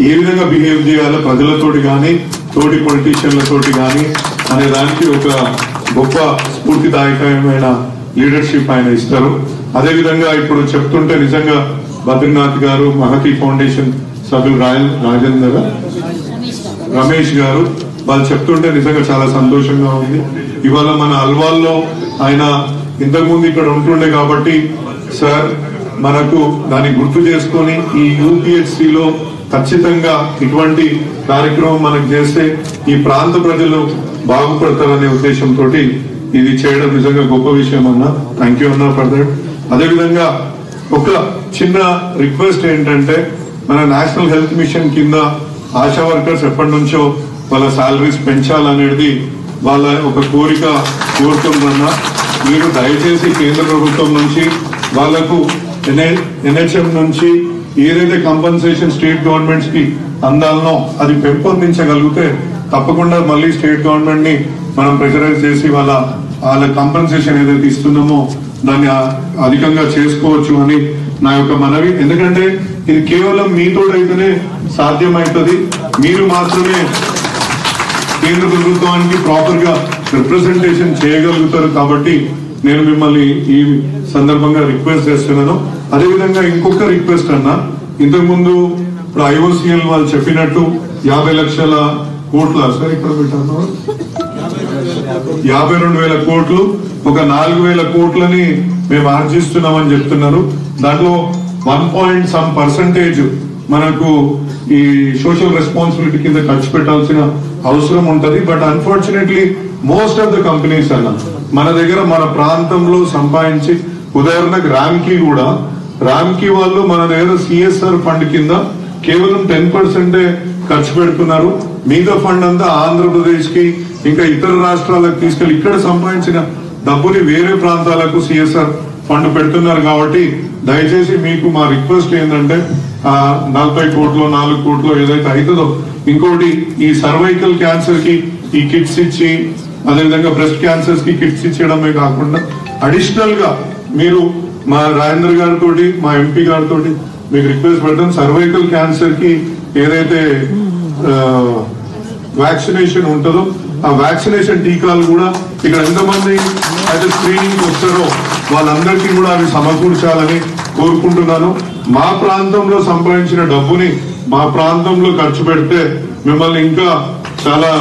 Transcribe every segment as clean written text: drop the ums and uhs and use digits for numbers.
ఏ విధంగా బిహేవ్ చేయాలో ప్రజలతోటి కానీ తోటి పొలిటీషియన్లతోటి కానీ అనే దానికి ఒక గొప్ప స్ఫూర్తిదాయకమైన లీడర్షిప్ ఆయన ఇస్తారు. అదేవిధంగా ఇప్పుడు చెప్తుంటే నిజంగా బద్రీనాథ్ గారు, మహతి ఫౌండేషన్ సభ్యులు రాజేందర్ రమేష్ గారు వాళ్ళు చెప్తుంటే నిజంగా చాలా సంతోషంగా ఉంది. ఇవాళ మన అల్వాల్లో ఆయన ఇంతకుముందు ఇక్కడ ఉంటుండే కాబట్టి సార్ మనకు దాన్ని గుర్తు చేసుకొని ఈ యూపీహెచ్సిలో ఖచ్చితంగా ఇటువంటి కార్యక్రమం మనకు చేస్తే ఈ ప్రాంత ప్రజలు బాగుపడతారనే ఉద్దేశంతో ఇది చేయడం నిజంగా గొప్ప విషయం అన్నా. థ్యాంక్ యూ అన్నా ఫర్ దట్. అదేవిధంగా ఒక చిన్న రిక్వెస్ట్ ఏంటంటే మన నేషనల్ హెల్త్ మిషన్ కింద ఆశా వర్కర్స్ ఎప్పటి నుంచో వాళ్ళ సాలరీస్ పెంచాలనేది వాళ్ళ ఒక కోరిక కోరుతుందన్నా. మీరు దయచేసి కేంద్ర ప్రభుత్వం నుంచి వాళ్లకు ఎన్హెచ్ఎం నుంచి ఏదైతే కంపెన్సేషన్ స్టేట్ గవర్నమెంట్స్ కి అందాలనో అది పెంపొందించగలిగితే తప్పకుండా మళ్ళీ స్టేట్ గవర్నమెంట్ ని మనం ప్రెషరైజ్ చేసి వాళ్ళ కంపెన్సేషన్ ఏదైతే ఇస్తున్నామో దాన్ని అధికంగా చేసుకోవచ్చు అని నా యొక్క మనవి. ఎందుకంటే ఇది కేవలం మీతోడైతేనే సాధ్యమవుతుంది. మీరు మాత్రమే కేంద్ర ప్రభుత్వానికి ప్రాపర్ గా రిప్రజెంటేషన్ చేయగలుగుతారు. కాబట్టి నేను మిమ్మల్ని ఈ సందర్భంగా రిక్వెస్ట్ చేస్తున్నాను. అదేవిధంగా ఇంకొక రిక్వెస్ట్ అన్నా, ఇంతకు ముందు ఇప్పుడు ఐఓసిఎల్ వాళ్ళు చెప్పినట్టు 50 లక్షల కోట్ల సార్ ఇక్కడ పెట్టాను 52,000 కోట్లు, ఒక 4,000 కోట్లని మేము ఆర్జిస్తున్నామని చెప్తున్నారు. దాంట్లో 1% మనకు ఈ సోషల్ రెస్పాన్సిబిలిటీ కింద ఖర్చు పెట్టాల్సిన అవసరం ఉంటది. But unfortunately most of the companies అన్న మన దగ్గర మన ప్రాంతంలో సంపాదించి, ఉదాహరణకు రామ్కి వాళ్ళు మన దగ్గర సిఎస్ఆర్ ఫండ్ కింద కేవలం 10% ఖర్చు పెడుతున్నారు. మిగతా ఫండ్ అంతా ఆంధ్రప్రదేశ్ కి ఇంకా ఇతర రాష్ట్రాలకు తీసుకెళ్లి ఇక్కడ సంపాదించిన డబ్బుని వేరే ప్రాంతాలకు సిఎస్ఆర్ ఫండ్ పెడుతున్నారు. కాబట్టి దయచేసి మీకు మా రిక్వెస్ట్ ఏంటంటే 40 కోట్లు 4 కోట్లు ఏదైతే అవుతుందో, ఇంకోటి ఈ సర్వైకల్ క్యాన్సర్ కి ఈ కిట్స్ ఇచ్చి, అదేవిధంగా బ్రెస్ట్ క్యాన్సర్స్ కి కిట్స్ ఇచ్చడమే కాకుండా అడిషనల్ గా మీరు మా రాజేంద్ర గారితో మా ఎంపీ గారితో మీకు రిక్వెస్ట్ పెడతాం. సర్వైకల్ క్యాన్సర్ కి ఏదైతే వ్యాక్సినేషన్ ఉంటుందో ఆ వ్యాక్సినేషన్ టీకాలు కూడా ఇక్కడ ఎంతమంది అయితే స్క్రీనింగ్ వస్తారో వాళ్ళందరికీ కూడా అవి సమకూర్చాలని కోరుకుంటున్నాను. మా ప్రాంతంలో సంపాదించిన డబ్బుని మా ప్రాంతంలో ఖర్చు పెడితే మిమ్మల్ని ఇంకా చాలా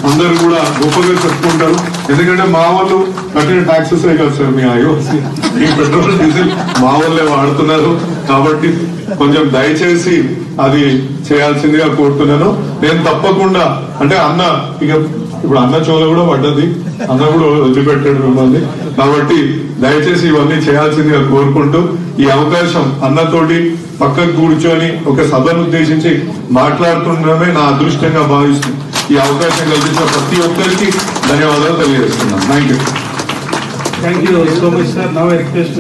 అందరు కూడా గొప్పగా చెప్పుకుంటారు. ఎందుకంటే మా వాళ్ళు కట్టిన ట్యాక్సెస్ కదా సార్, మీ ఐఓసి ఈ పెట్రోల్ డీజిల్ మా వాళ్ళే వాడుతున్నారు. కాబట్టి కొంచెం దయచేసి అది చేయాల్సిందిగా కోరుతున్నాను. నేను తప్పకుండా అంటే అన్న ఇప్పుడు అన్న చోల కూడా పడ్డది, అన్న కూడా వదిలిపెట్టాడు మిమ్మల్ని. కాబట్టి దయచేసి ఇవన్నీ చేయాల్సిందిగా కోరుకుంటూ ఈ అవకాశం అన్నతోటి పక్కకు కూర్చొని ఒక సభను ఉద్దేశించి మాట్లాడుతుండడమే నా అదృష్టంగా భావిస్తూ ఈ అవకాశం కల్పించిన ప్రతి ఒక్కరికి ధన్యవాదాలు తెలియజేస్తున్నాను. Thank you so much sir. Now I request